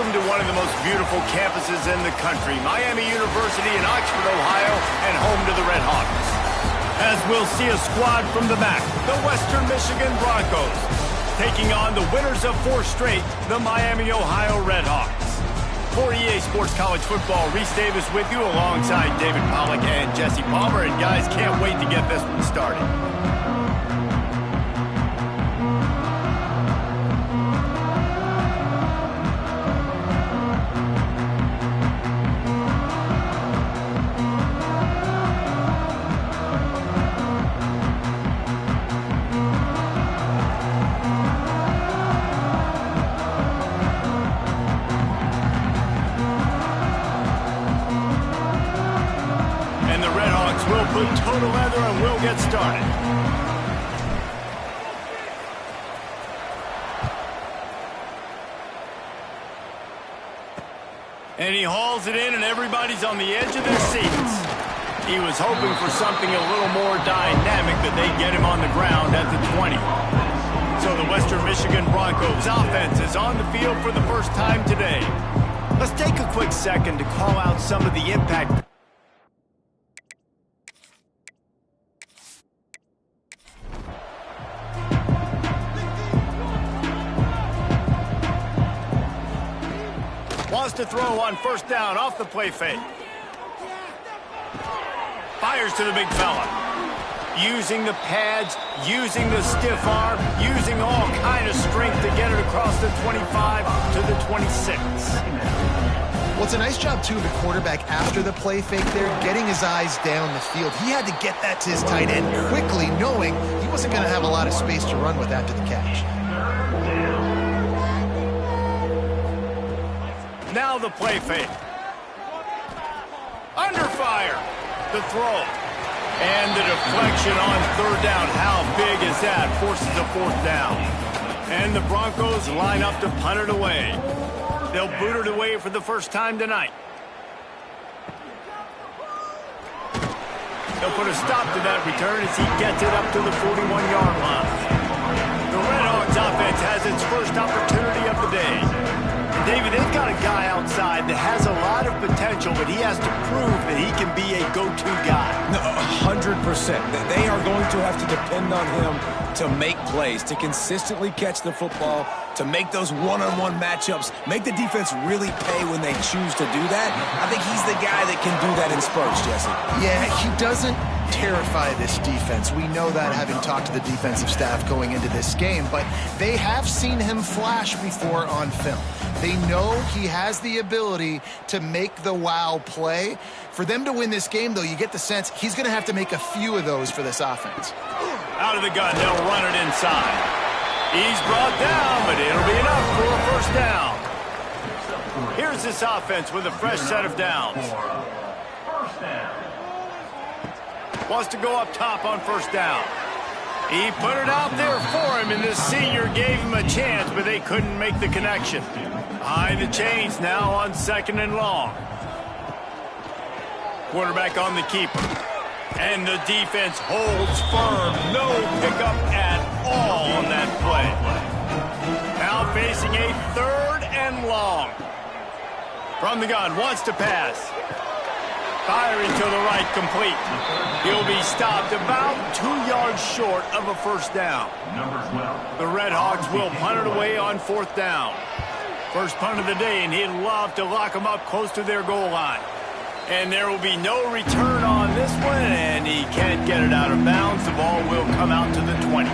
Welcome to one of the most beautiful campuses in the country, Miami University in Oxford, Ohio, and home to the Red Hawks. As we'll see a squad from the back, the Western Michigan Broncos, taking on the winners of 4 straight, the Miami, Ohio Red Hawks. For EA Sports College Football, Reese Davis with you alongside David Pollack and Jesse Palmer. And guys, can't wait to get this one started. We'll put total leather and we'll get started. And he hauls it in and everybody's on the edge of their seats. He was hoping for something a little more dynamic, but they get him on the ground at the 20. So the Western Michigan Broncos offense is on the field for the first time today. Let's take a quick second to call out some of the impact. Wants to throw on first down off the play fake. Fires to the big fella. Using the pads, using the stiff arm, using all kind of strength to get it across the 25 to the 26. Well, it's a nice job, too, of the quarterback after the play fake there, getting his eyes down the field. He had to get that to his tight end quickly, knowing he wasn't going to have a lot of space to run with after the catch. Now the play fake. Under fire. The throw. And the deflection on third down. How big is that? Forces a 4th down. And the Broncos line up to punt it away. They'll boot it away for the first time tonight. They'll put a stop to that return as he gets it up to the 41-yard line. The Red Hawks offense has its first opportunity of the day. David, they've got a guy outside that has a lot of potential, but he has to prove that he can be a go-to guy. 100%. They are going to have to depend on him to make plays, to consistently catch the football, to make those one-on-one matchups, make the defense really pay when they choose to do that. I think he's the guy that can do that in spurts, Jesse. Yeah, he doesn't terrify this defense. We know that, having talked to the defensive staff going into this game, but they have seen him flash before on film. They know he has the ability to make the wow play. For them to win this game, though, you get the sense he's going to have to make a few of those for this offense. Out of the gun, they'll run it inside. He's brought down, but it'll be enough for a first down. Here's this offense with a fresh set of downs. Wants to go up top on first down. He put it out there for him, and the senior gave him a chance, but they couldn't make the connection. Behind the chains now on 2nd and long. Quarterback on the keeper. And the defense holds firm. No pickup at all on that play. Now facing a 3rd and long. From the gun, wants to pass. Firing to the right, complete. He'll be stopped about 2 yards short of a first down. The Red Hawks will punt it away on 4th down. First punt of the day, and he'd love to lock them up close to their goal line. And there will be no return on this one, and he can't get it out of bounds. The ball will come out to the 20.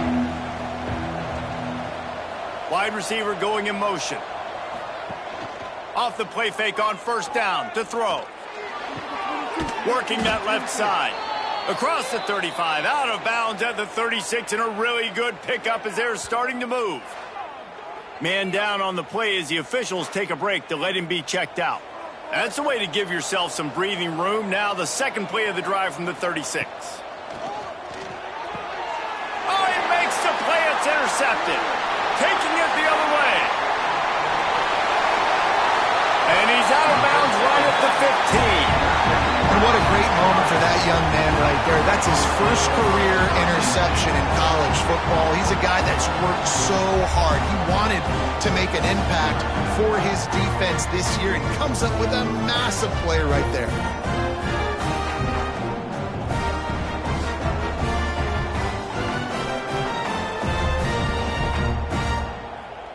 Wide receiver going in motion. Off the play fake on first down to throw. Working that left side. Across the 35, out of bounds at the 36, and a really good pickup as they're starting to move. Man down on the play as the officials take a break to let him be checked out. That's a way to give yourself some breathing room. Now the second play of the drive from the 36. Oh, he makes the play. It's intercepted. Taking it the other way. And he's out of bounds right at the 15. And what a great moment for that young man right there. That's his first career interception in college football. He's a guy that's worked so hard. He wanted to make an impact for his defense this year and comes up with a massive play right there.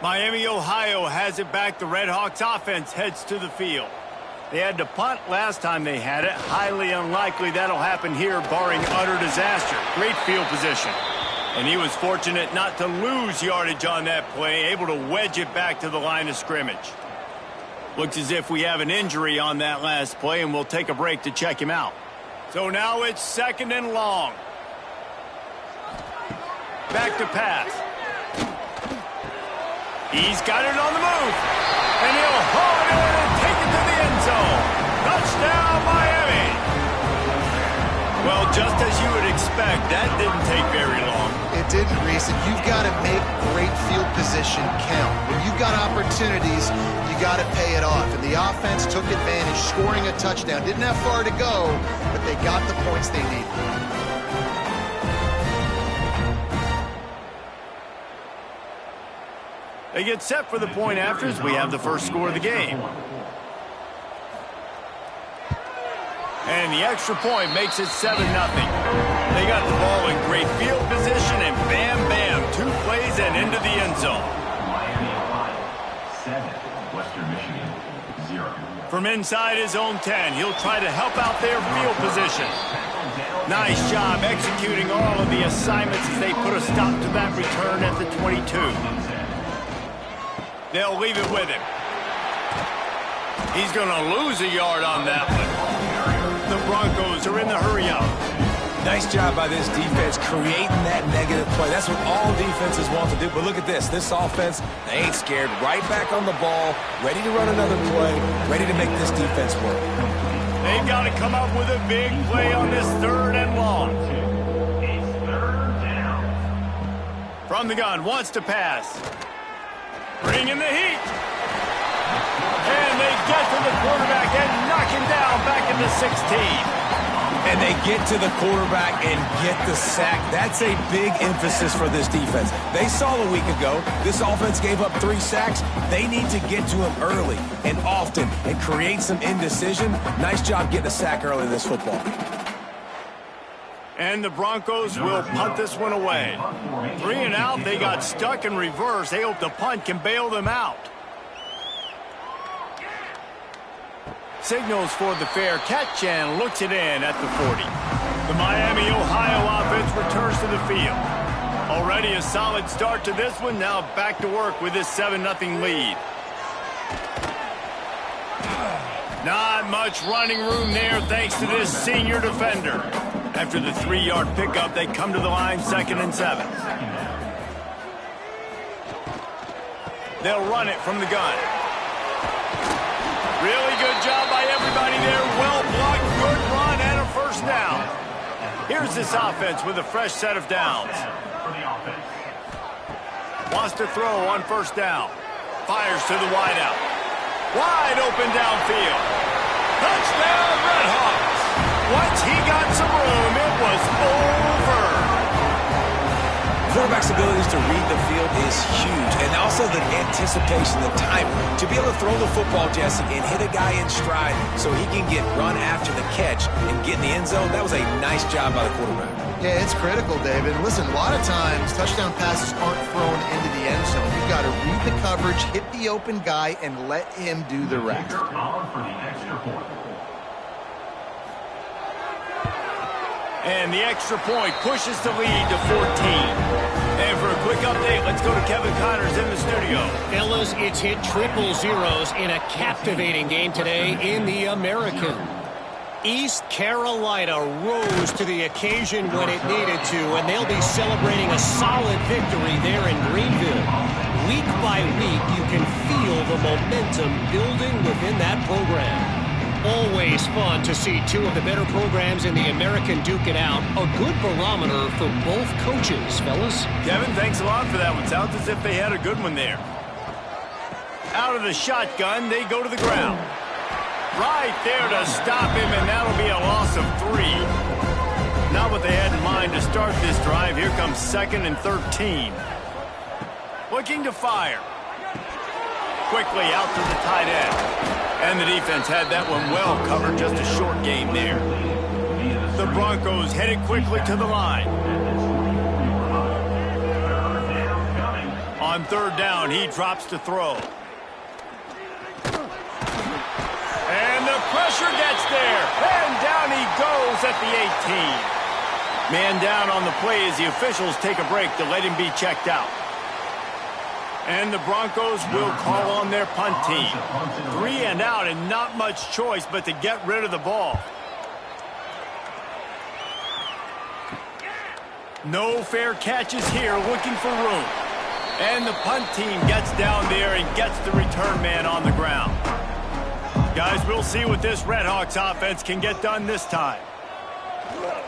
Miami, Ohio has it back. The Red Hawks offense heads to the field. They had to punt last time they had it. Highly unlikely that'll happen here, barring utter disaster. Great field position. And he was fortunate not to lose yardage on that play, able to wedge it back to the line of scrimmage. Looks as if we have an injury on that last play, and we'll take a break to check him out. So now it's 2nd and long. Back to pass. He's got it on the move. And he'll haul it in and take it to the end zone. Touchdown, Miami. Well, just as you would expect, that didn't take very long. It didn't, Reese. And you've got to make great field position count. When you've got opportunities, you got to pay it off. And the offense took advantage, scoring a touchdown. Didn't have far to go, but they got the points they needed. They get set for the point after as we have the first score of the game. And the extra point makes it 7-0. They got the ball in great field position, and bam, bam, 2 plays and into the end zone. Miami, Ohio, 7, Western Michigan, 0. From inside his own 10, he'll try to help out their field position. Nice job executing all of the assignments as they put a stop to that return at the 22. They'll leave it with him. He's going to lose a yard on that one. The Broncos are in the hurry-up. Nice job by this defense creating that negative play. That's what all defenses want to do. But look at this. This offense, they ain't scared. Right back on the ball, ready to run another play, ready to make this defense work. They've got to come up with a big play on this 3rd and long. From the gun, wants to pass. Bringing the heat. And they get to the quarterback and knock him down back into 16. And they get to the quarterback and get the sack. That's a big emphasis for this defense. They saw a week ago, this offense gave up 3 sacks. They need to get to him early and often and create some indecision. Nice job getting a sack early in this football. And the Broncos will punt this one away. 3 and out, they got stuck in reverse. They hope the punt can bail them out. Signals for the fair catch and looks it in at the 40. The Miami, Ohio offense returns to the field. Already a solid start to this one. Now back to work with this 7-0 lead. Not much running room there thanks to this senior defender. After the 3-yard pickup, they come to the line 2nd and 7. They'll run it from the gun. Really good job by everybody there. Well blocked, good run, and a first down. Here's this offense with a fresh set of downs. Wants to throw on 1st down. Fires to the wideout. Wide open downfield. Touchdown, Red Hawks. Once he got some room, it was over. Quarterback's abilities to read the field is huge, and also the anticipation, the time to be able to throw the football, Jesse, and hit a guy in stride so he can get run after the catch and get in the end zone. That was a nice job by the quarterback. Yeah, it's critical, David. Listen, a lot of times touchdown passes aren't thrown into the end zone. You've got to read the coverage, hit the open guy, and let him do the rest. And the extra point pushes the lead to 14. And for a quick update, let's go to Kevin Connors in the studio. Fellas, it's hit triple zeros in a captivating game today in the American. East Carolina rose to the occasion when it needed to, and they'll be celebrating a solid victory there in Greenville. Week by week, you can feel the momentum building within that program. Always fun to see 2 of the better programs in the American duke it out. A good barometer for both coaches, fellas. Kevin, thanks a lot for that one. Sounds as if they had a good one there. Out of the shotgun, they go to the ground. Right there to stop him, and that'll be a loss of 3. Not what they had in mind to start this drive. Here comes 2nd and 13. Looking to fire. Quickly out to the tight end. And the defense had that one well covered. Just a short game there. The Broncos headed quickly to the line. On 3rd down, he drops to throw. And the pressure gets there. And down he goes at the 18. Man down on the play as the officials take a break to let him be checked out. And the Broncos will call on their punt team. 3 and out and not much choice but to get rid of the ball. No fair catches here, looking for room. And the punt team gets down there and gets the return man on the ground. Guys, we'll see what this Redhawks offense can get done this time.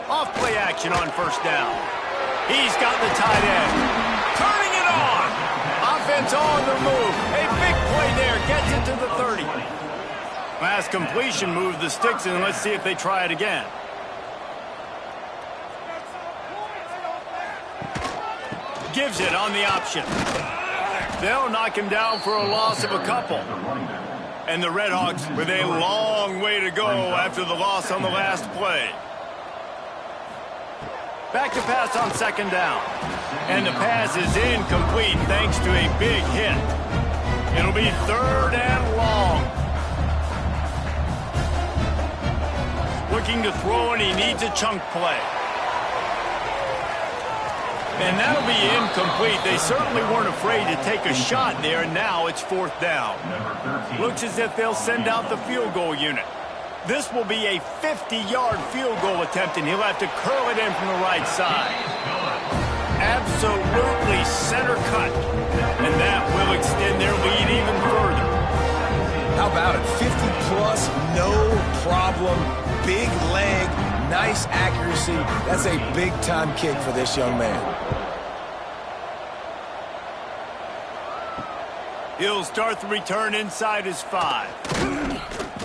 Off play action on 1st down. He's got the tight end. Turning it on. Offense on the move. A big play there. Gets it to the 30. Last completion moved the sticks, and let's see if they try it again. Gives it on the option. They'll knock him down for a loss of a couple. And the Redhawks with a long way to go after the loss on the last play. Back to pass on 2nd down. And the pass is incomplete thanks to a big hit. It'll be 3rd and long. Looking to throw, and he needs a chunk play. And that'll be incomplete. They certainly weren't afraid to take a shot there, and now it's 4th down. Looks as if they'll send out the field goal unit. This will be a 50-yard field goal attempt, and he'll have to curl it in from the right side. Absolutely center cut. And that will extend their lead even further. How about it? 50-plus, no problem. Big leg, nice accuracy. That's a big-time kick for this young man. He'll start the return inside his 5.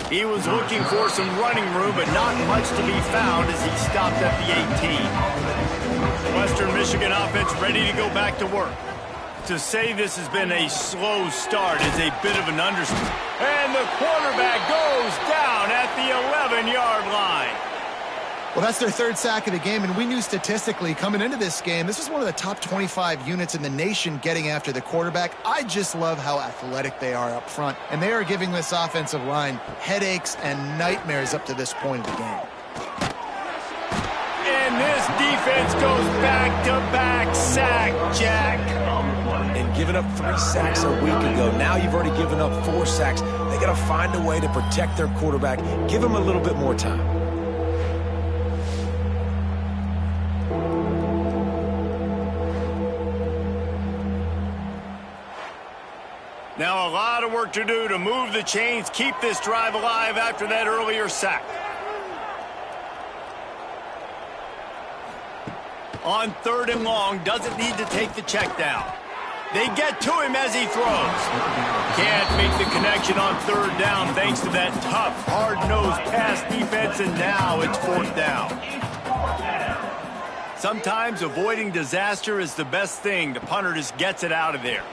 He was looking for some running room, but not much to be found as he stopped at the 18. Western Michigan offense ready to go back to work. To say this has been a slow start is a bit of an understatement. And the quarterback goes down at the 11-yard line. Well, that's their 3rd sack of the game, and we knew statistically coming into this game, this is one of the top 25 units in the nation getting after the quarterback. I just love how athletic they are up front, and they are giving this offensive line headaches and nightmares up to this point of the game. And this defense goes back-to-back sack, Jack. And giving up 3 sacks a week ago. Now you've already given up 4 sacks. They got to find a way to protect their quarterback. Give him a little bit more time. Now a lot of work to do to move the chains, keep this drive alive after that earlier sack. On 3rd and long, doesn't need to take the check down. They get to him as he throws. Can't make the connection on 3rd down thanks to that tough, hard-nosed pass defense, and now it's 4th down. Sometimes avoiding disaster is the best thing. The punter just gets it out of there.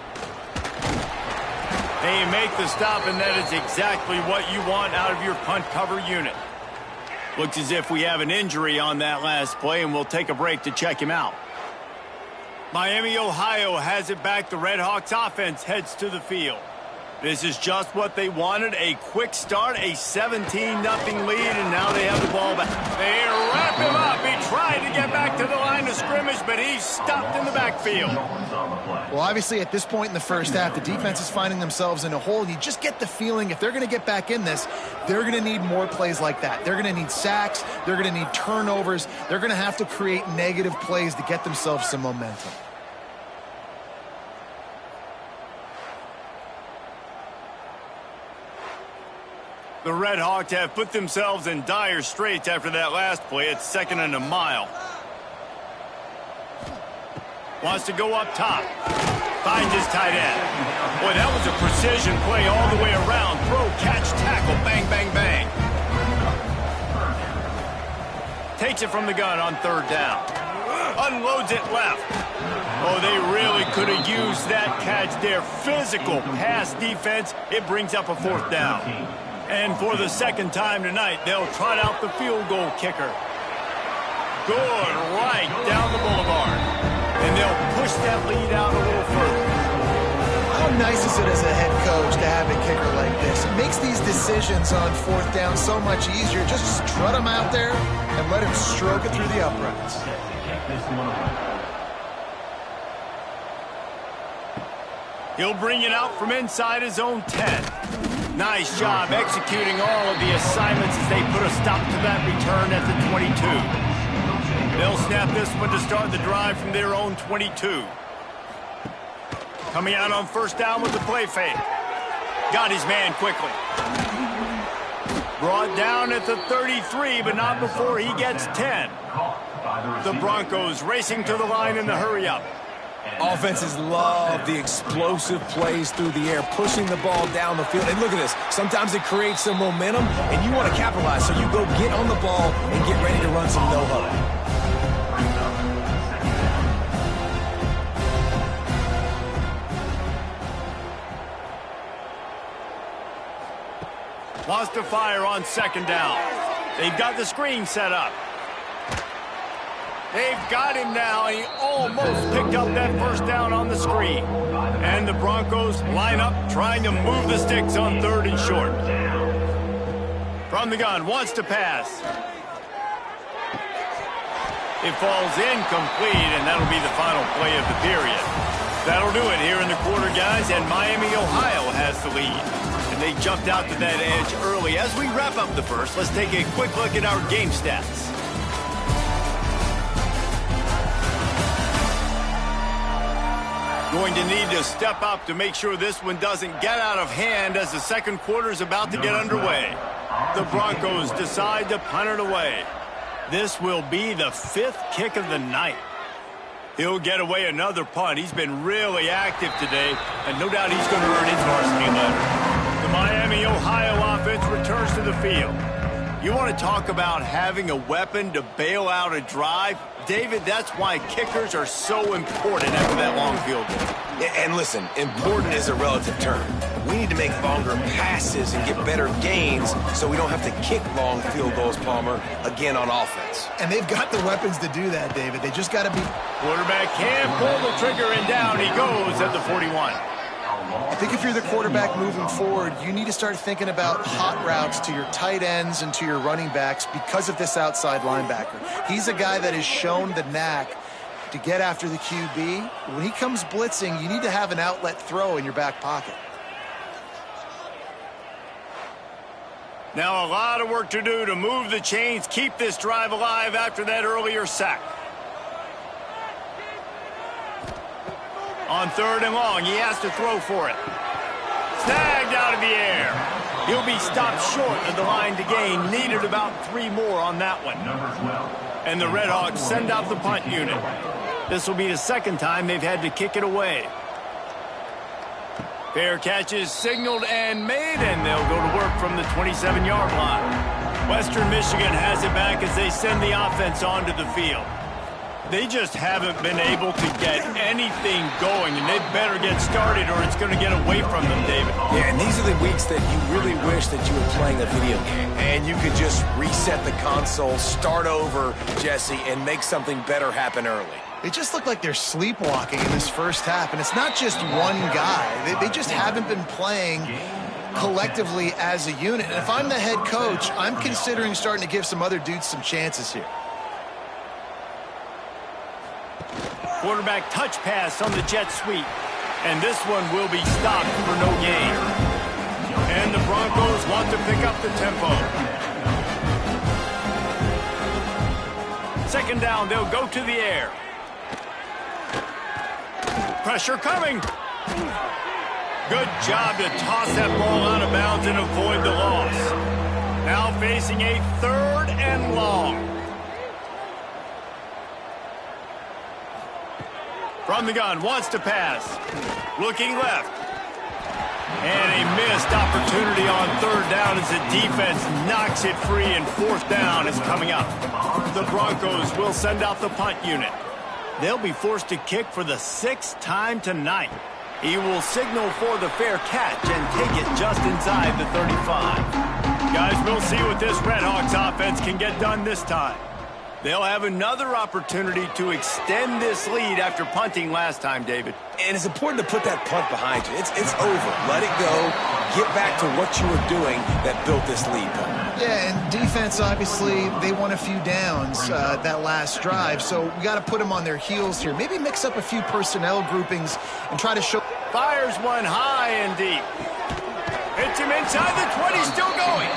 They make the stop, and that is exactly what you want out of your punt cover unit. Looks as if we have an injury on that last play, and we'll take a break to check him out. Miami, Ohio has it back. The Redhawks offense heads to the field. This is just what they wanted, a quick start, a 17-0 lead, and now they have the ball back. They wrap him up. He tried to get back to the line of scrimmage, but he's stopped in the backfield. Well, obviously, at this point in the first half, the defense is finding themselves in a hole, and you just get the feeling if they're going to get back in this, they're going to need more plays like that. They're going to need sacks. They're going to need turnovers. They're going to have to create negative plays to get themselves some momentum. The Redhawks have put themselves in dire straits after that last play. It's 2nd and a mile. Wants to go up top. Finds his tight end. Boy, that was a precision play all the way around. Throw, catch, tackle, bang, bang, bang. Takes it from the gun on third down. Unloads it left. Oh, they really could have used that catch there. Physical pass defense. It brings up a fourth down. And for the second time tonight, they'll trot out the field goal kicker. Good, right down the boulevard. And they'll push that lead out a little further. How nice is it as a head coach to have a kicker like this? It makes these decisions on fourth down so much easier. Just strut him out there and let him stroke it through the uprights. He'll bring it out from inside his own 10. Nice job executing all of the assignments as they put a stop to that return at the 22. They'll snap this one to start the drive from their own 22. Coming out on first down with the play fake. Got his man quickly. Brought down at the 33, but not before he gets 10. The Broncos racing to the line in the hurry-up. Offenses love the explosive plays through the air, pushing the ball down the field. And look at this. Sometimes it creates some momentum, and you want to capitalize. So you go get on the ball and get ready to run some no-huddle. Wants to fire on second down. They've got the screen set up. They've got him now. He almost picked up that first down on the screen. And the Broncos line up trying to move the sticks on third and short. From the gun, wants to pass. It falls incomplete, and that'll be the final play of the period. That'll do it here in the quarter, guys, and Miami, Ohio has the lead. And they jumped out to that edge early. As we wrap up the first, let's take a quick look at our game stats. Going to need to step up to make sure this one doesn't get out of hand as the second quarter is about to get underway. The Broncos decide to punt it away. This will be the fifth kick of the night. He'll get away another punt. He's been really active today, and no doubt he's going to earn his varsity letter. The Miami, Ohio offense returns to the field. You want to talk about having a weapon to bail out a drive? David, that's why kickers are so important after that long field goal. And listen, important is a relative term. We need to make longer passes and get better gains so we don't have to kick long field goals, Palmer, again on offense. And they've got the weapons to do that, David. They just got to be... Quarterback can't pull the trigger, and down he goes at the 41. I think if you're the quarterback moving forward, you need to start thinking about hot routes to your tight ends and to your running backs because of this outside linebacker. He's a guy that has shown the knack to get after the QB. When he comes blitzing, you need to have an outlet throw in your back pocket. Now a lot of work to do to move the chains, keep this drive alive after that earlier sack. On third and long, he has to throw for it. Snagged out of the air. He'll be stopped short of the line to gain. Needed about 3 more on that one. And the Red Hawks send out the punt unit. This will be the second time they've had to kick it away. Fair catch is signaled and made, and they'll go to work from the 27-yard line. Western Michigan has it back as they send the offense onto the field. They just haven't been able to get anything going, and they better get started or it's going to get away from them, David. Yeah, and these are the weeks that you really wish that you were playing a video game and you could just reset the console, start over, Jesse, and make something better happen early. They just look like they're sleepwalking in this first half, and it's not just one guy. They just haven't been playing collectively as a unit. And if I'm the head coach, I'm considering starting to give some other dudes some chances here. Quarterback touch pass on the jet sweep. And this one will be stopped for no gain. And the Broncos want to pick up the tempo. Second down, they'll go to the air. Pressure coming. Good job to toss that ball out of bounds and avoid the loss. Now facing a third and long. From the gun, wants to pass. Looking left. And a missed opportunity on third down down as the defense knocks it free, and fourth down is coming up. The Broncos will send out the punt unit. They'll be forced to kick for the 6th time tonight. He will signal for the fair catch and take it just inside the 35. Guys, we'll see what this Redhawks offense can get done this time. They'll have another opportunity to extend this lead after punting last time, David. And it's important to put that punt behind you. It's over. Let it go. Get back to what you were doing that built this lead. Yeah, and defense, obviously, they won a few downs that last drive, so we got to put them on their heels here. Maybe mix up a few personnel groupings and try to show... Fires one high and deep. Hits him inside the 20, still going.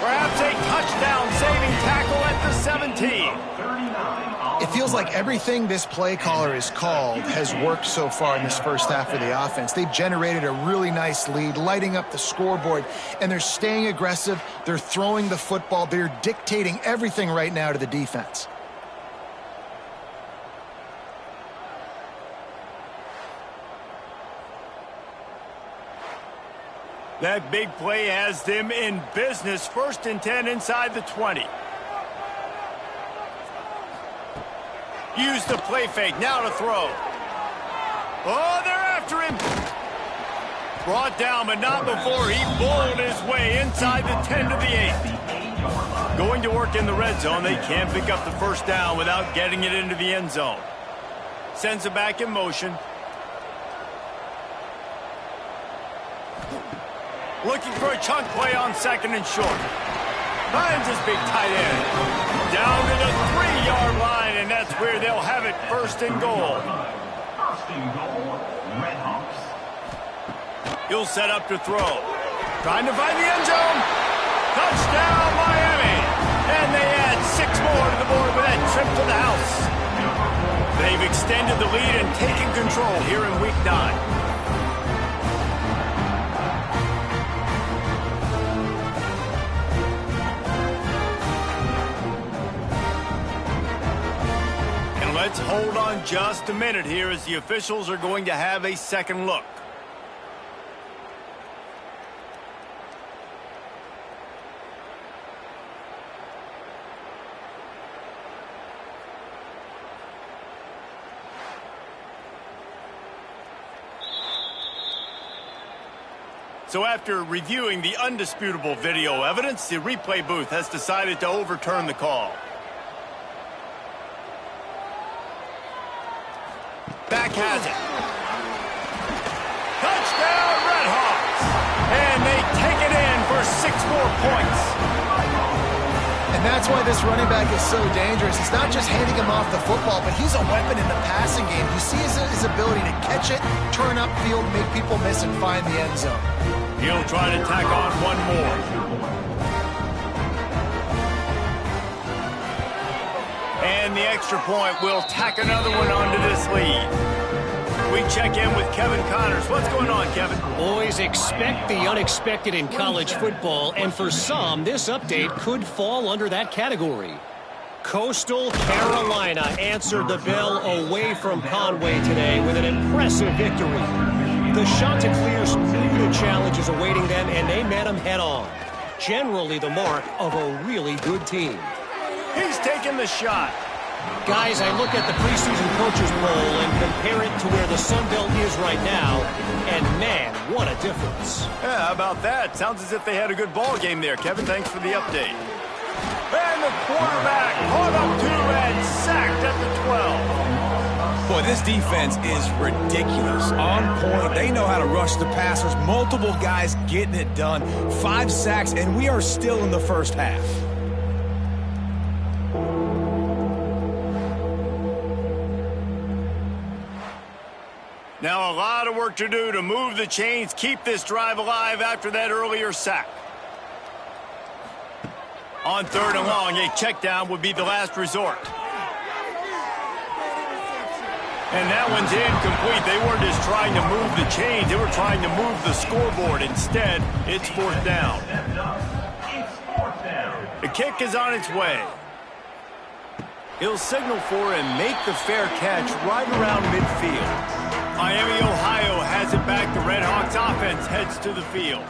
Perhaps a touchdown-saving tackle at the 17. It feels like everything this play caller has called has worked so far in this first half of the offense. They've generated a really nice lead, lighting up the scoreboard, and they're staying aggressive. They're throwing the football. They're dictating everything right now to the defense. That big play has them in business. 1st and 10 inside the 20. Use the play fake. Now to throw. Oh, they're after him. Brought down, but not before he bowled his way inside the 10 to the 8. Going to work in the red zone. They can't pick up the first down without getting it into the end zone. Sends it back in motion. Looking for a chunk play on 2nd and short. Finds his big tight end. Down to the 3-yard line, and that's where they'll have it 1st and goal. 1st and goal, Redhawks. He'll set up to throw. Trying to find the end zone. Touchdown, Miami. And they add 6 more to the board with that trip to the house. They've extended the lead and taken control here in Week 9. Let's hold on just a minute here as the officials are going to have a second look. So after reviewing the undisputable video evidence, the replay booth has decided to overturn the call. Back has it. Touchdown, Redhawks. And they take it in for 6 more points. And that's why this running back is so dangerous. It's not just handing him off the football, but he's a weapon in the passing game. You see his ability to catch it, turn upfield, make people miss, and find the end zone. He'll try to tack on one more. And the extra point will tack another one onto this lead. We check in with Kevin Connors. What's going on, Kevin? Always expect the unexpected in college football, and for some, this update could fall under that category. Coastal Carolina answered the bell away from Conway today with an impressive victory. The Chanticleers knew the challenges awaiting them, and they met them head-on. Generally the mark of a really good team. He's taking the shot. Guys, I look at the preseason coaches poll and compare it to where the Sun Belt is right now, and man, what a difference. Yeah, how about that? Sounds as if they had a good ball game there, Kevin. Thanks for the update. And the quarterback caught up to and sacked at the 12. Boy, this defense is ridiculous. On point. They know how to rush the passers. Multiple guys getting it done. 5 sacks, and we are still in the first half. Now a lot of work to do to move the chains, keep this drive alive after that earlier sack. On 3rd and long, a check down would be the last resort. And that one's incomplete. They weren't just trying to move the chains, they were trying to move the scoreboard. Instead, it's 4th down. The kick is on its way. He'll signal for and make the fair catch right around midfield. Miami, Ohio has it back. The Redhawks offense heads to the field.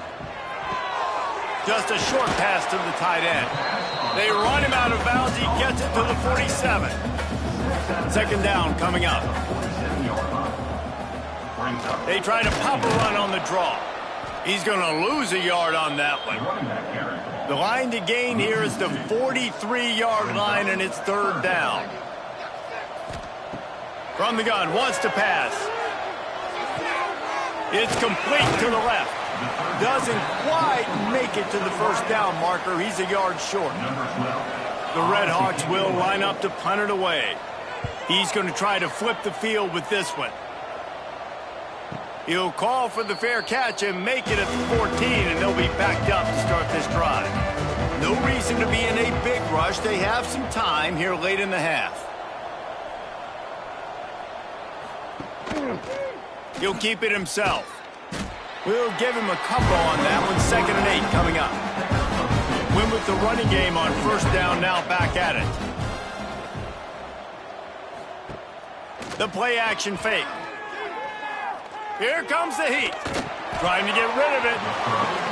Just a short pass to the tight end. They run him out of bounds. He gets it to the 47. Second down coming up. They try to pop a run on the draw. He's going to lose a yard on that one. The line to gain here is the 43-yard line, and it's third down. From the gun, wants to pass. It's complete to the left. Doesn't quite make it to the first down marker. He's a yard short. The Red Hawks will line up to punt it away. He's going to try to flip the field with this one. He'll call for the fair catch and make it at the 14, and they'll be backed up to start this drive. No reason to be in a big rush. They have some time here late in the half. He'll keep it himself. We'll give him a couple on that one. 2nd and 8 coming up. Win with the running game on first down, now back at it. The play action fake. Here comes the heat. Trying to get rid of it.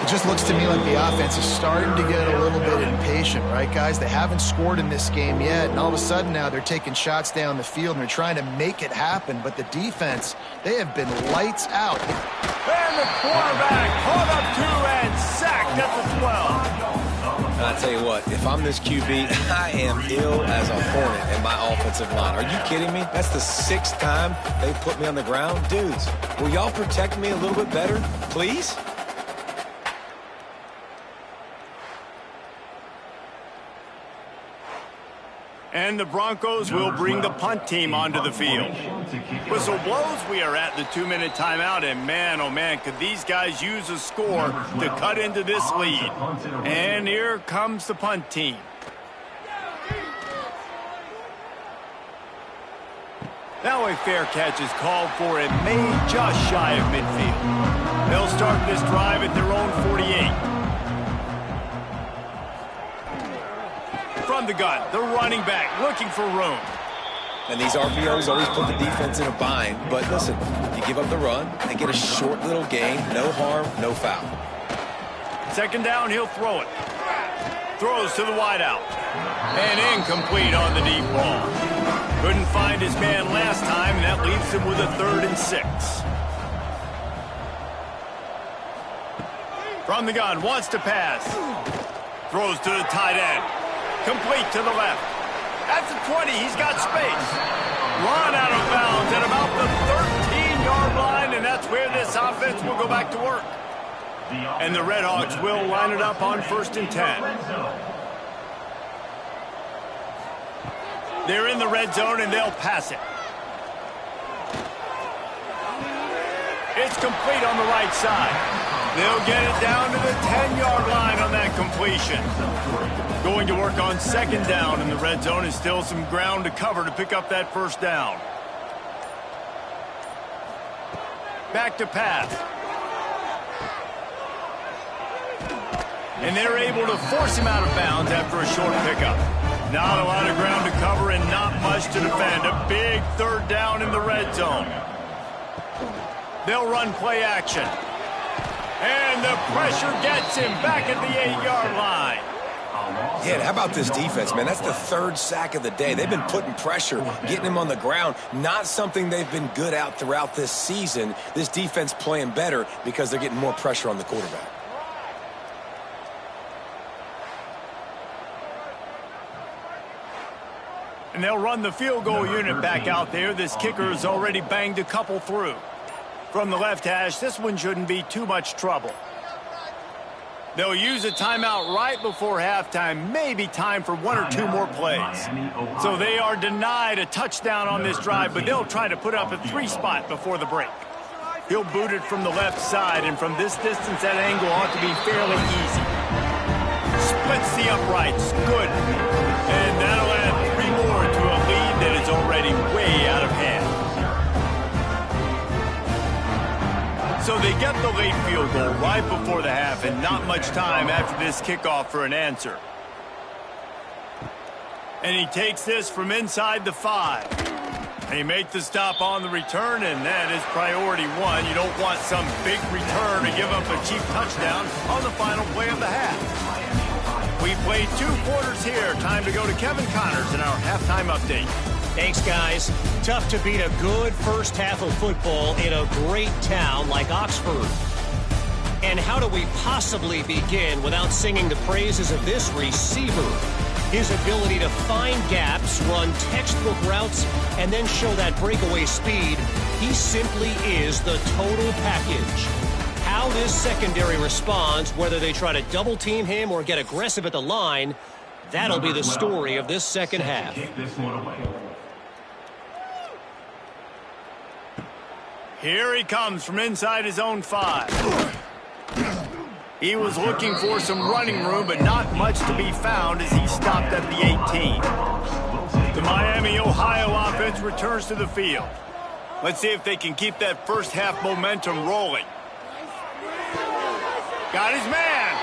It just looks to me like the offense is starting to get a little bit impatient, right, guys? They haven't scored in this game yet, and all of a sudden now they're taking shots down the field and they're trying to make it happen. But the defense, they have been lights out. And the quarterback caught up 2 and sacked at the 12. And I tell you what, if I'm this QB, I am ill as a hornet in my offensive line. Are you kidding me? That's the 6th time they put me on the ground. Dudes, will y'all protect me a little bit better, please? And the Broncos will bring the punt team onto the field. Whistle blows, we are at the 2-minute timeout, and man, oh man, could these guys use a score to cut into this lead. And here comes the punt team. Now a fair catch is called for and made just shy of midfield. They'll start this drive at their own 48. From the gun, the running back looking for room. And these RPOs always put the defense in a bind. But listen, you give up the run, they get a short little gain, no harm, no foul. Second down, he'll throw it. Throws to the wideout. And incomplete on the deep ball. Couldn't find his man last time, and that leaves him with a 3rd and 6. From the gun, wants to pass. Throws to the tight end. Complete to the left. At the 20, he's got space. Run out of bounds at about the 13-yard line, and that's where this offense will go back to work. And the Red Hawks will line it up on 1st and 10. They're in the red zone, and they'll pass it. It's complete on the right side. They'll get it down to the 10-yard line on that completion. Going to work on 2nd down in the red zone, and still some ground to cover to pick up that first down. Back to pass. And they're able to force him out of bounds after a short pickup. Not a lot of ground to cover and not much to defend. A big 3rd down in the red zone. They'll run play action. And the pressure gets him back at the 8-yard line. Yeah, how about this defense, man? That's the 3rd sack of the day. They've been putting pressure, getting him on the ground. Not something they've been good at throughout this season. This defense playing better because they're getting more pressure on the quarterback. And they'll run the field goal unit back out there. This kicker has already banged a couple through. From the left hash, this one shouldn't be too much trouble. They'll use a timeout right before halftime, maybe time for 1 or 2 more plays. So they are denied a touchdown on this drive, but they'll try to put up a 3 spot before the break. He'll boot it from the left side, and from this distance, that angle ought to be fairly easy. Splits the uprights. Good. And that'll add 3 more to a lead that is already way out of hand. So they get the late field goal right before the half, and not much time after this kickoff for an answer. And he takes this from inside the 5. They make the stop on the return, and that is priority one. You don't want some big return to give up a cheap touchdown on the final play of the half. We played 2 quarters here. Time to go to Kevin Connors in our halftime update. Thanks, guys. Tough to beat a good first half of football in a great town like Oxford. And how do we possibly begin without singing the praises of this receiver? His ability to find gaps, run textbook routes, and then show that breakaway speed. He simply is the total package. How this secondary responds, whether they try to double-team him or get aggressive at the line, that'll be the story of this second half. Here he comes from inside his own 5. He was looking for some running room, but not much to be found as he stopped at the 18. The Miami, Ohio offense returns to the field. Let's see if they can keep that first half momentum rolling. Got his man.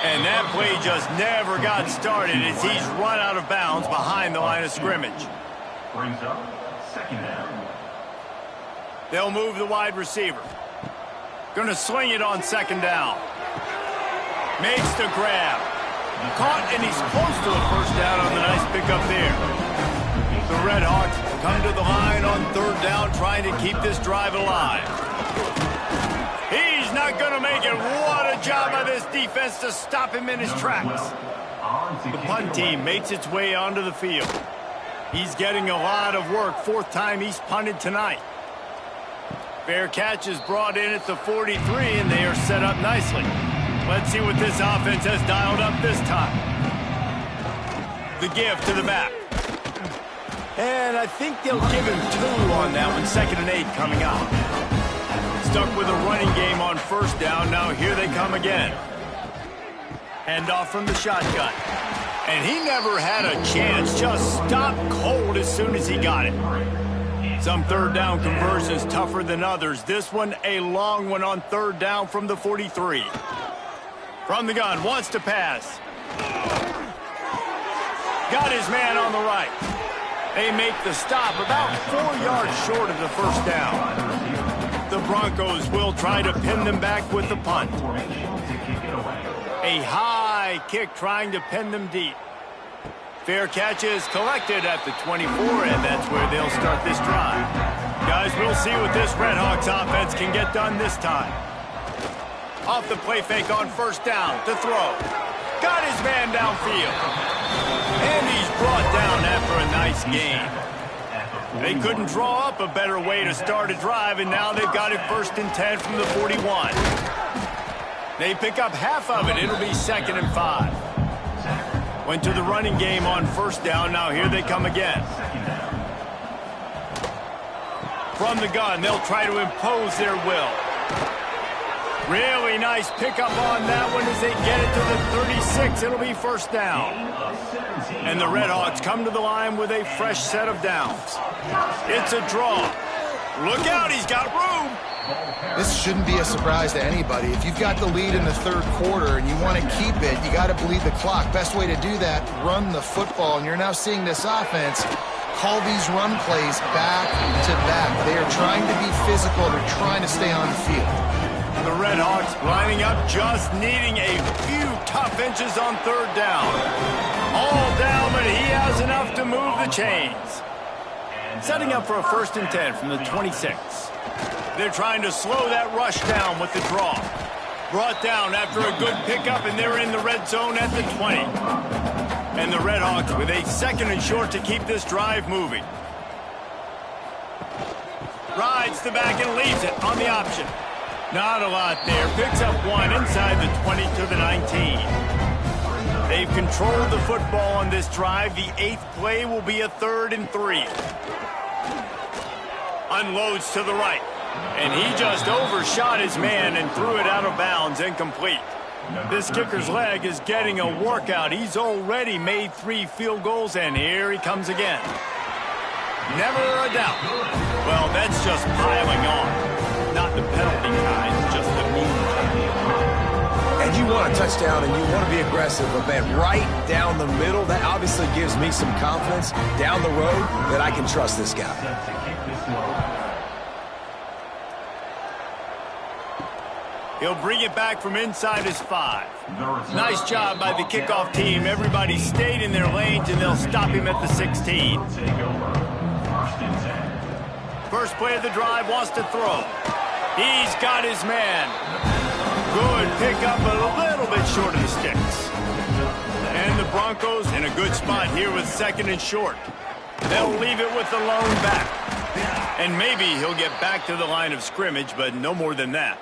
And that play just never got started as he's run out of bounds behind the line of scrimmage. Brings up second down. They'll move the wide receiver. Going to sling it on second down. Makes the grab. Caught, and he's close to a first down on the nice pickup there. The Red Hawks come to the line on third down, trying to keep this drive alive. He's not going to make it. What a job by this defense to stop him in his tracks. The punt team makes its way onto the field. He's getting a lot of work. 4th time he's punted tonight. Fair catch is brought in at the 43, and they are set up nicely. Let's see what this offense has dialed up this time. The give to the back. And I think they'll give him 2 on that one. 2nd and 8 coming up. Stuck with a running game on first down. Now here they come again. Handoff from the shotgun. And he never had a chance. Just stopped cold as soon as he got it. Some third down conversions tougher than others. This one a long one on third down from the 43. From the gun, wants to pass. Got his man on the right. They make the stop about 4 yards short of the first down. The Broncos will try to pin them back with the punt. A high kick trying to pin them deep. Fair catch is collected at the 24, and that's where they'll start this drive. Guys, we'll see what this Red Hawks offense can get done this time. Off the play fake on first down to throw. Got his man downfield. And he's brought down after a nice gain. They couldn't draw up a better way to start a drive, and now they've got it 1st and 10 from the 41. They pick up half of it. It'll be 2nd and 5. Went to the running game on first down. Now here they come again. From the gun, they'll try to impose their will. Really nice pickup on that one as they get it to the 36. It'll be first down. And the Red Hawks come to the line with a fresh set of downs. It's a draw. Look out, he's got room. This shouldn't be a surprise to anybody. If you've got the lead in the 3rd quarter and you want to keep it, you got to bleed the clock. Best way to do that, run the football. And you're now seeing this offense call these run plays back to back. They are trying to be physical. They're trying to stay on the field. The Red Hawks lining up, just needing a few tough inches on third down. All down, but he has enough to move the chains. Setting up for a 1st and 10 from the 26. They're trying to slow that rush down with the draw. Brought down after a good pickup, and they're in the red zone at the 20. And the Red Hawks with a 2nd and short to keep this drive moving. Rides the back and leaves it on the option. Not a lot there. Picks up 1 inside the 20 to the 19. They've controlled the football on this drive. The 8th play will be a 3rd and 3. Unloads to the right. And he just overshot his man and threw it out of bounds, incomplete. This kicker's leg is getting a workout. He's already made 3 field goals, and here he comes again. Never a doubt. Well, that's just piling on. Not the penalty kind, just the mean kind. And you want a touchdown and you want to be aggressive, but man, right down the middle, that obviously gives me some confidence down the road that I can trust this guy. He'll bring it back from inside his 5. Nice job by the kickoff team. Everybody stayed in their lanes, and they'll stop him at the 16. First play of the drive, wants to throw. He's got his man. Good pickup, but a little bit short of the sticks. And the Broncos in a good spot here with 2nd and short. They'll leave it with the lone back. And maybe he'll get back to the line of scrimmage, but no more than that.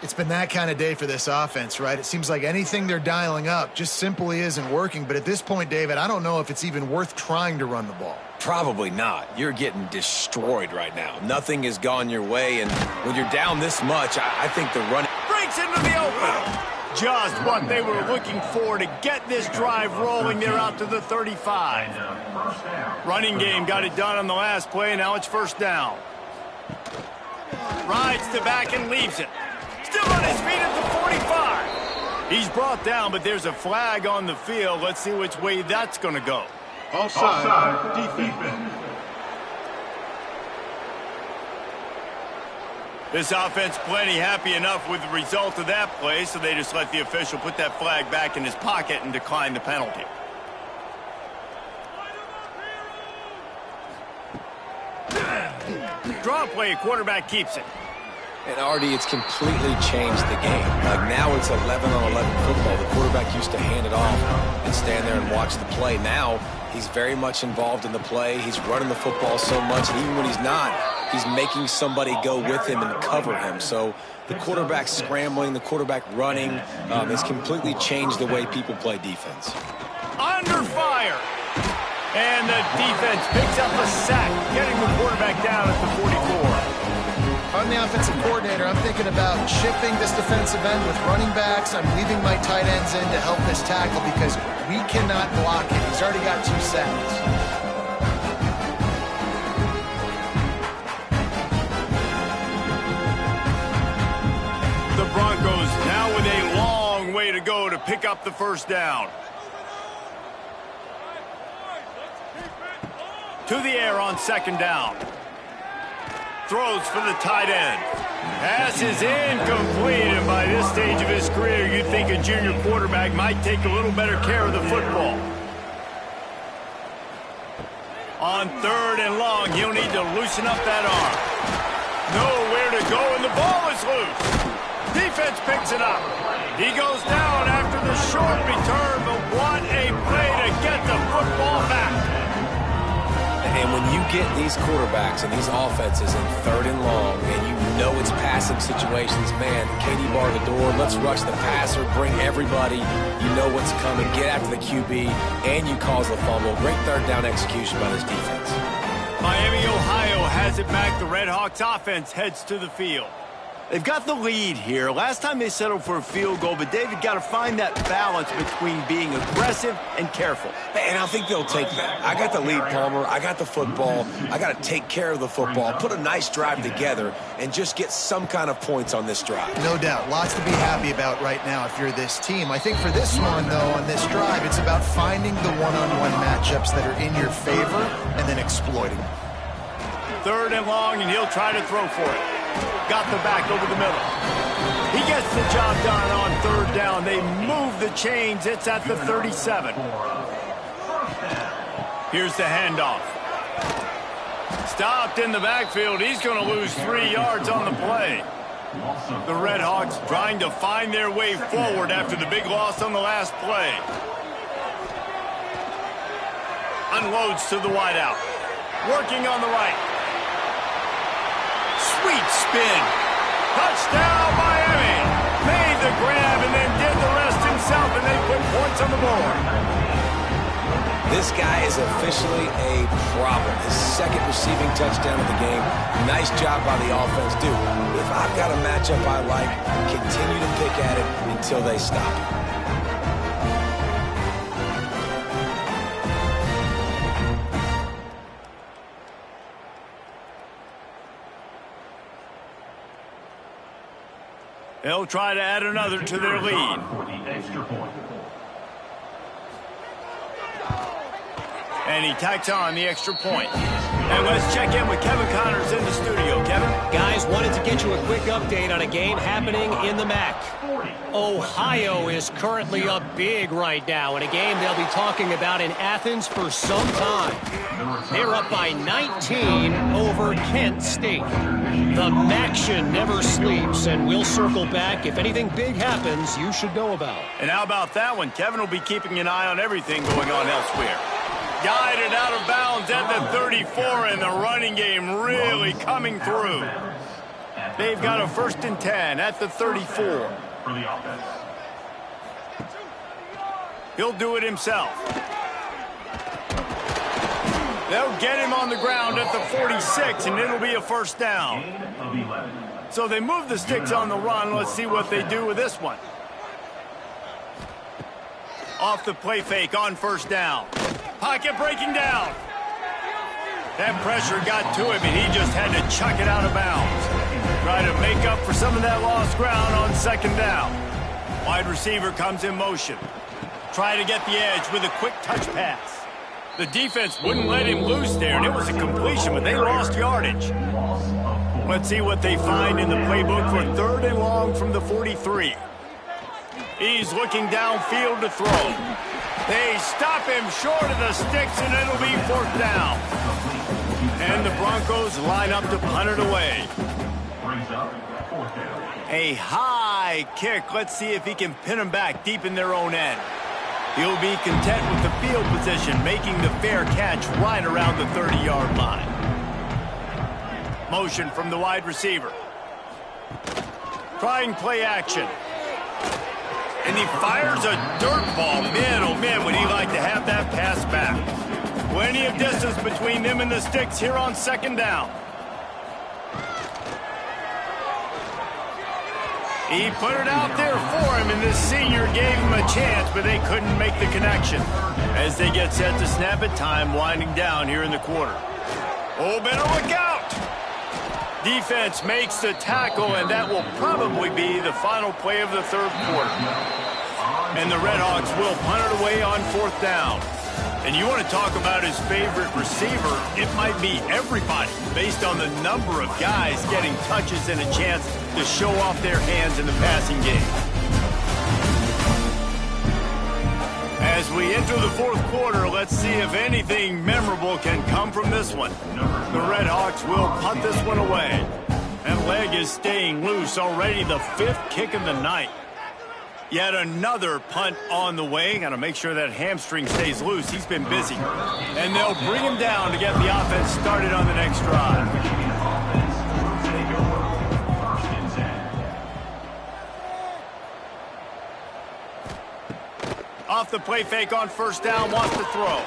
It's been that kind of day for this offense, right? It seems like anything they're dialing up just simply isn't working. But at this point, David, I don't know if it's even worth trying to run the ball. Probably not. You're getting destroyed right now. Nothing has gone your way, and when you're down this much, I think the run breaks into the open. Just what they were looking for to get this drive rolling. They're out to the 35. Running game got it done on the last play. Now it's 1st down. Rides the back and leaves it. Still on his feet at the 45. He's brought down, but there's a flag on the field. Let's see which way that's going to go. Offside, defense. This offense plenty happy enough with the result of that play, so they just let the official put that flag back in his pocket and decline the penalty. Draw play, quarterback keeps it. And Artie, it's completely changed the game. Like now it's 11-on-11 football. The quarterback used to hand it off and stand there and watch the play. Now he's very much involved in the play. He's running the football so much, and even when he's not, he's making somebody go with him and cover him. So the quarterback scrambling, the quarterback running has completely changed the way people play defense. Under fire. And the defense picks up a sack, getting the quarterback down at the 44. I'm the offensive coordinator. I'm thinking about shifting this defensive end with running backs. I'm leaving my tight ends in to help this tackle because we cannot block it. He's already got 2 sacks. The Broncos now with a long way to go to pick up the 1st down. To the air on 2nd down. Throws for the tight end. Pass is incomplete, and by this stage of his career, you'd think a junior quarterback might take a little better care of the football. On 3rd and long, he'll need to loosen up that arm. Nowhere to go, and the ball is loose. Defense picks it up. He goes down after the short return, but what a play to get the football back. And when you get these quarterbacks and these offenses in 3rd and long, and you know it's passing situations, man, Katie bar the door, let's rush the passer, bring everybody, you know what's coming, get after the QB, and you cause the fumble. Great 3rd down execution by this defense. Miami, Ohio has it back. The Red Hawks offense heads to the field. They've got the lead here. Last time they settled for a field goal, but David got to find that balance between being aggressive and careful. And I think they'll take that. I got the lead, Palmer. I got the football. I got to take care of the football, put a nice drive together, and just get some kind of points on this drive. No doubt. Lots to be happy about right now if you're this team. I think for this one, though, on this drive, it's about finding the one-on-one matchups that are in your favor and then exploiting them. 3rd and long, and he'll try to throw for it. Got the back over the middle. He gets the job done on 3rd down. They move the chains. It's at the 37. Here's the handoff. Stopped in the backfield. He's going to lose 3 yards on the play. The Red Hawks trying to find their way forward after the big loss on the last play. Unloads to the wideout. Working on the right. Sweet spin. Touchdown, Miami. Made the grab and then did the rest himself, and they put points on the board. This guy is officially a problem. His 2nd receiving touchdown of the game. Nice job by the offense. Dude, if I've got a matchup I like, continue to pick at it until they stop it. They'll try to add another to their lead. And he tacks on the extra point. And let's check in with Kevin Connors in the studio. Kevin? Guys, wanted to get you a quick update on a game happening in the MAC. Ohio is currently up big right now in a game they'll be talking about in Athens for some time. They're up by 19 over Kent State. The MACtion never sleeps, and we'll circle back. If anything big happens, you should know about. And how about that one? Kevin will be keeping an eye on everything going on elsewhere. Guided out of bounds at the 34, and the running game really coming through. They've got a 1st and 10 at the 34. He'll do it himself. They'll get him on the ground at the 46, and it'll be a 1st down. So they move the sticks on the run. Let's see what they do with this one. Off the play fake on 1st down. Pocket breaking down. That pressure got to him, and he just had to chuck it out of bounds. Try to make up for some of that lost ground on 2nd down. Wide receiver comes in motion. Try to get the edge with a quick touch pass. The defense wouldn't let him loose there, and it was a completion, but they lost yardage. Let's see what they find in the playbook for 3rd and long from the 43. He's looking downfield to throw. They stop him short of the sticks, and it'll be 4th down. And the Broncos line up to punt it away. A high kick. Let's see if he can pin them back deep in their own end. He'll be content with the field position, making the fair catch right around the 30-yard line. Motion from the wide receiver. Trying play action. And he fires a dirt ball. Man, oh man, would he like to have that pass back. Plenty of distance between them and the sticks here on 2nd down. He put it out there for him, and this senior gave him a chance, but they couldn't make the connection. As they get set to snap it, time winding down here in the quarter. Oh, better look out! Defense makes the tackle, and that will probably be the final play of the 3rd quarter. And the Redhawks will punt it away on 4th down. And you want to talk about his favorite receiver, it might be everybody, based on the number of guys getting touches and a chance to show off their hands in the passing game. As we enter the 4th quarter, let's see if anything memorable can come from this one. The Redhawks will punt this one away. That leg is staying loose, already the 5th kick of the night. Yet another punt on the way. Got to make sure that hamstring stays loose. He's been busy. And they'll bring him down to get the offense started on the next drive. Off the play fake on 1st down, wants to throw.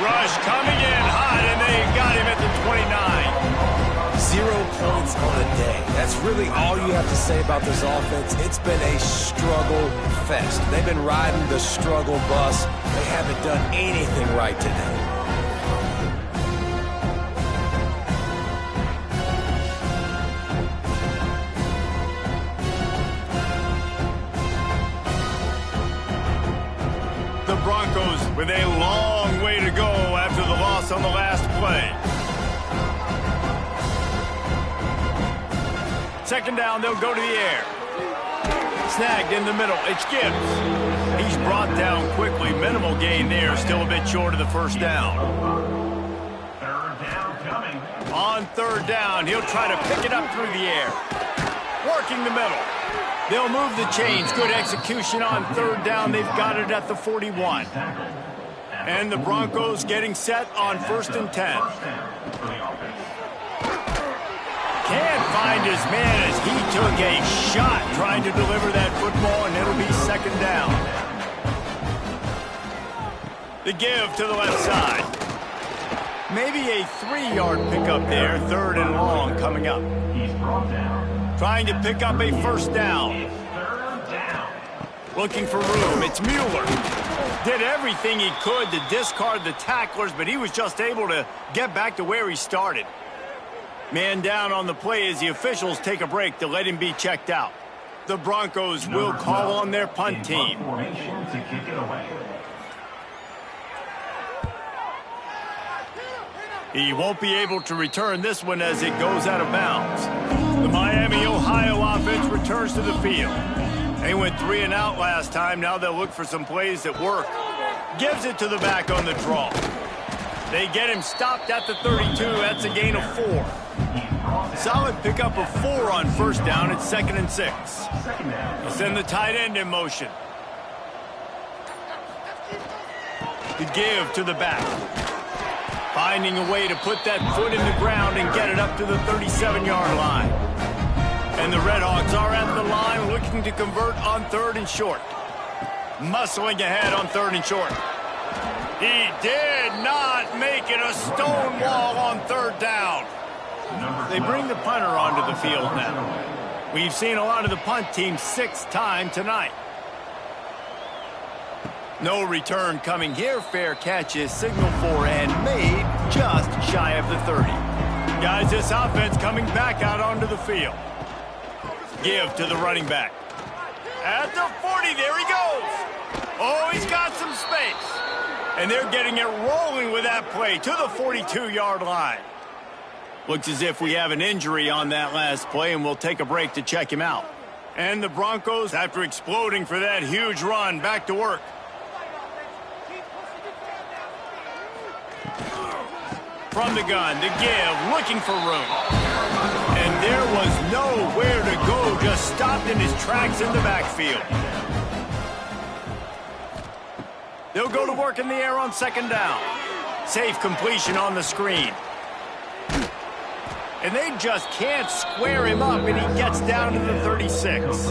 Rush coming in hot, and they got him at the 29. 0 points on the day. That's really all you have to say about this offense. It's been a struggle fest. They've been riding the struggle bus. They haven't done anything right today. The Broncos with a long way to go after the loss on the last play. 2nd down, they'll go to the air. Snagged in the middle, it's Gibbs. He's brought down quickly. Minimal gain there, still a bit short of the 1st down. 3rd down coming. On 3rd down, he'll try to pick it up through the air. Working the middle. They'll move the chains. Good execution on 3rd down. They've got it at the 41. And the Broncos getting set on 1st and 10. Can't find his man as he took a shot trying to deliver that football, and it'll be 2nd down. The give to the left side. Maybe a 3-yard pickup there. 3rd and long coming up. He's brought down. Trying to pick up a 1st down. 3rd down. Looking for room. It's Mueller. Did everything he could to discard the tacklers, but he was just able to get back to where he started. Man down on the play as the officials take a break to let him be checked out. The Broncos will call on their punt team. Formation to kick it away. He won't be able to return this one as it goes out of bounds. The Miami, Ohio offense returns to the field. They went 3 and out last time. Now they'll look for some plays that work. Gives it to the back on the draw. They get him stopped at the 32. That's a gain of 4. Solid pickup of 4 on first down. It's 2nd and 6. He'll send the tight end in motion. The give to the back. Finding a way to put that foot in the ground and get it up to the 37-yard line. And the Redhawks are at the line looking to convert on 3rd and short. Muscling ahead on 3rd and short. He did not make it a stone wall on 3rd down. They bring the punter onto the field now. We've seen a lot of the punt team 6th time tonight. No return coming here. Fair catch is signaled for and made just shy of the 30. Guys, this offense coming back out onto the field. Give to the running back. At the 40, there he goes. Oh, he's got some space. And they're getting it rolling with that play to the 42-yard line. Looks as if we have an injury on that last play, and we'll take a break to check him out. And the Broncos, after exploding for that huge run, back to work. From the gun, the give, looking for room. And there was nowhere to go, just stopped in his tracks in the backfield. They'll go to work in the air on 2nd down. Safe completion on the screen. And they just can't square him up, and he gets down to the 36.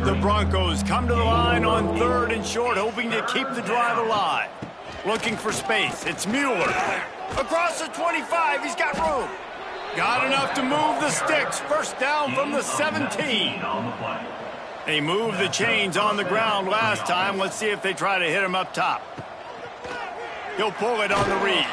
The Broncos come to the line on 3rd and short, hoping to keep the drive alive. Looking for space. It's Mueller. Across the 25, he's got room. Got enough to move the sticks. First down from the 17. They moved the chains on the ground last time. Let's see if they try to hit him up top. He'll pull it on the read.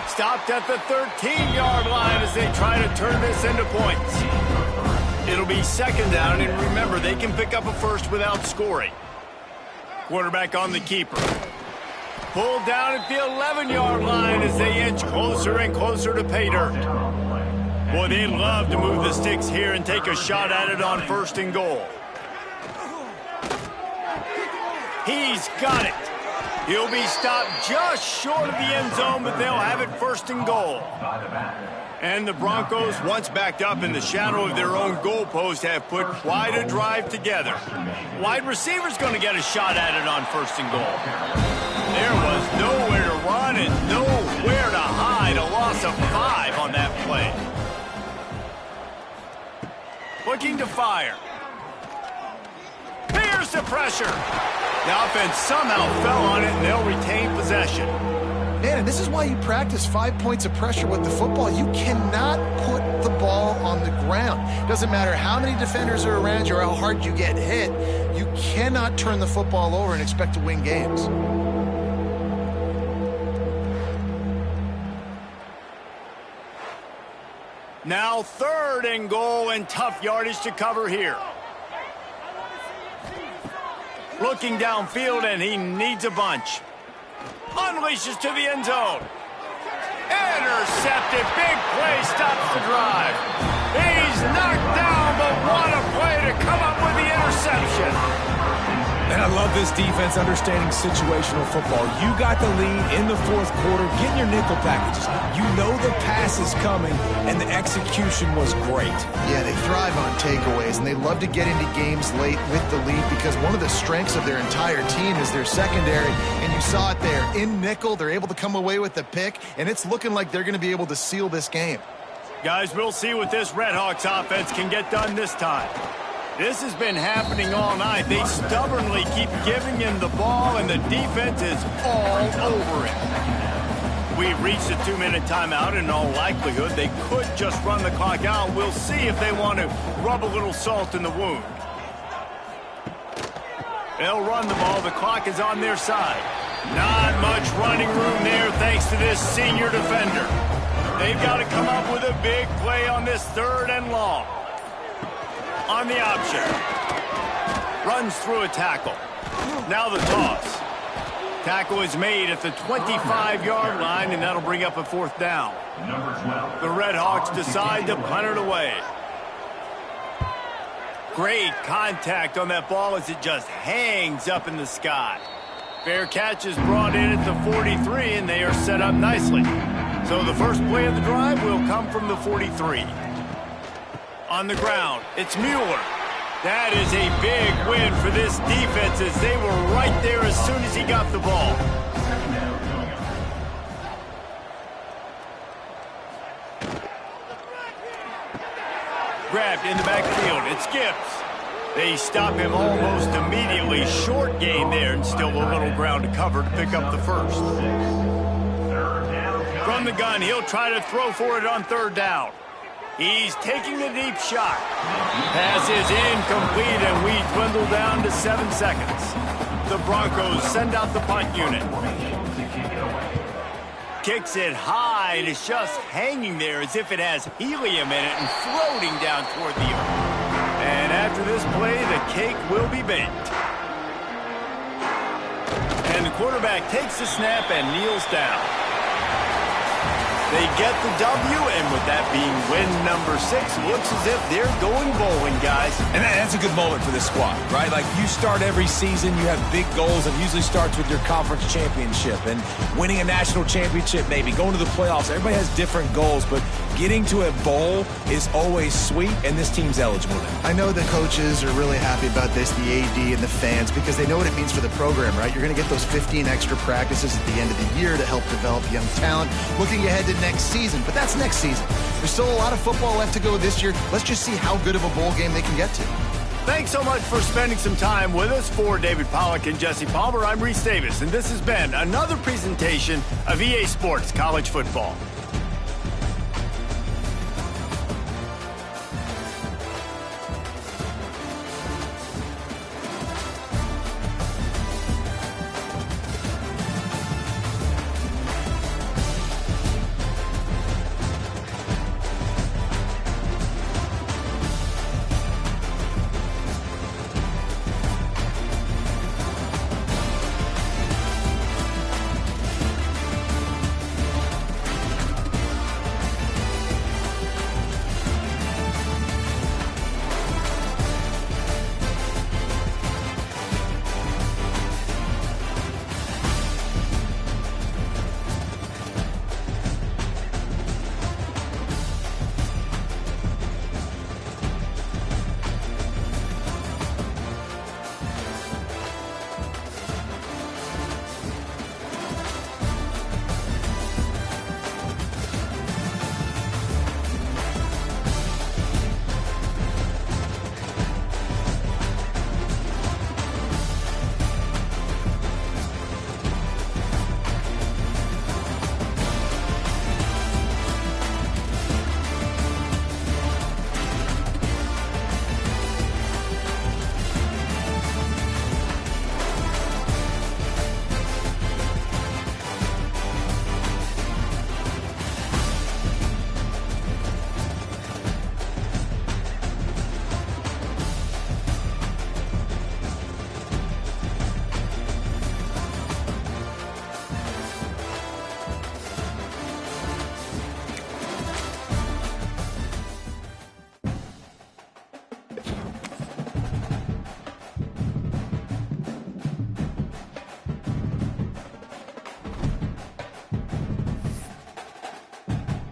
Stopped at the 13-yard line as they try to turn this into points. It'll be 2nd down, and remember, they can pick up a first without scoring. Quarterback on the keeper. Pulled down at the 11-yard line as they inch closer and closer to pay dirt. Boy, they'd love to move the sticks here and take a shot at it on 1st and goal. He's got it. He'll be stopped just short of the end zone, but they'll have it 1st and goal. And the Broncos, once backed up in the shadow of their own goalpost, have put quite a drive together. Wide receiver's going to get a shot at it on 1st and goal. There was nowhere to run and nowhere to hide. A loss of 5 on that play. Looking to fire. Here's the pressure. The offense somehow fell on it, and they'll retain possession. Man, and this is why you practice 5 points of pressure with the football. You cannot put the ball on the ground. Doesn't matter how many defenders are around you or how hard you get hit. You cannot turn the football over and expect to win games. Now 3rd and goal, and tough yardage to cover here. Looking downfield, and he needs a bunch. Unleashes to the end zone. Intercepted. Big play stops the drive. He's knocked down, but what a play to come up with the interception. And I love this defense understanding situational football. You got the lead in the 4th quarter. Get in your nickel packages. You know the pass is coming, and the execution was great. Yeah, they thrive on takeaways, and they love to get into games late with the lead because one of the strengths of their entire team is their secondary, and you saw it there. In nickel, they're able to come away with the pick, and it's looking like they're going to be able to seal this game. Guys, we'll see what this Redhawks offense can get done this time. This has been happening all night. They stubbornly keep giving him the ball, and the defense is all over it. We've reached a 2-minute timeout. In all likelihood, they could just run the clock out. We'll see if they want to rub a little salt in the wound. They'll run the ball. The clock is on their side. Not much running room there thanks to this senior defender. They've got to come up with a big play on this 3rd and long. On the option. Runs through a tackle. Now the toss. Tackle is made at the 25-yard line, and that'll bring up a 4th down. Number 12. The Red Hawks decide to punt it away. Great contact on that ball as it just hangs up in the sky. Fair catch is brought in at the 43, and they are set up nicely. So the first play of the drive will come from the 43. On the ground, it's Mueller. That is a big win for this defense as they were right there as soon as he got the ball. Grabbed in the backfield. It's Gibbs. They stop him almost immediately. Short gain there and still a little ground to cover to pick up the first. From the gun, he'll try to throw for it on 3rd down. He's taking the deep shot. Pass is incomplete, and we dwindle down to 7 seconds. The Broncos send out the punt unit. Kicks it high, and it's just hanging there as if it has helium in it and floating down toward the earth. And after this play, the cake will be baked. And the quarterback takes the snap and kneels down. They get the W, and with that being win number 6, looks as if they're going bowling, guys. And that's a good moment for this squad, right? Like, you start every season, you have big goals, and usually starts with your conference championship and winning a national championship, maybe going to the playoffs. Everybody has different goals, but getting to a bowl is always sweet, and this team's eligible now. I know the coaches are really happy about this, the AD and the fans, because they know what it means for the program, right? You're going to get those 15 extra practices at the end of the year to help develop young talent. Looking ahead to next season, but that's next season. There's still a lot of football left to go this year. Let's just see how good of a bowl game they can get to. Thanks so much for spending some time with us. For David Pollack and Jesse Palmer, I'm Reese Davis, and this has been another presentation of EA Sports College Football.